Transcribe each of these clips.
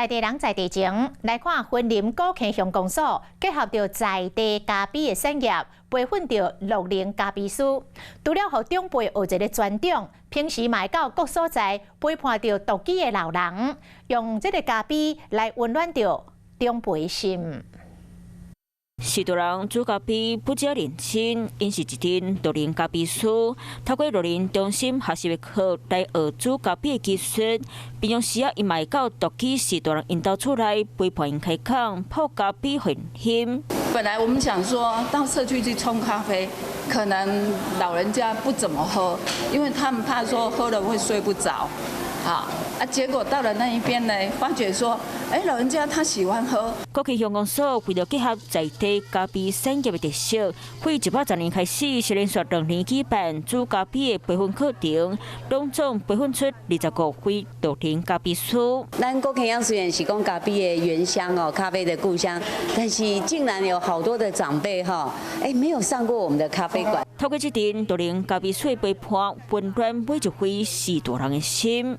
在地人在地情，来看云林古坑乡公所结合着在地咖啡的产业，培训着6龄咖啡师。除了互长辈学一个专长，平时嘛会到各所在陪伴着独居的老人，用这个咖啡来温暖着长辈心。 许多人煮咖啡不只年轻，因是一阵6龄咖啡师，透过6龄中心学习的课来学煮咖啡的技术，并用时啊，伊嘛会到独居许多人引导出来，陪伴因开讲泡咖啡很香。本来我们想说到社区去冲咖啡，可能老人家不怎么喝，因为他们怕说喝了会睡不着。 结果到了那一边呢，发觉说，老人家他喜欢喝。古坑乡公所为了结合在地咖啡产业的特色，从110年开始，是连续2年举办煮咖啡的培训课程，拢总培训出25位6龄咖啡师。咱古坑乡虽然是讲咖啡的原乡哦，咖啡的故乡，但是竟然有好多的长辈没有上过我们的咖啡馆。透过这阵6龄咖啡师的陪伴，温暖每一位许多人的心。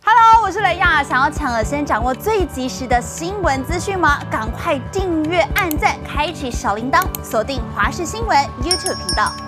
Hello， 我是雷亚。想要抢先掌握最及时的新闻资讯吗？赶快订阅、按赞、开启小铃铛，锁定华视新闻 YouTube 频道。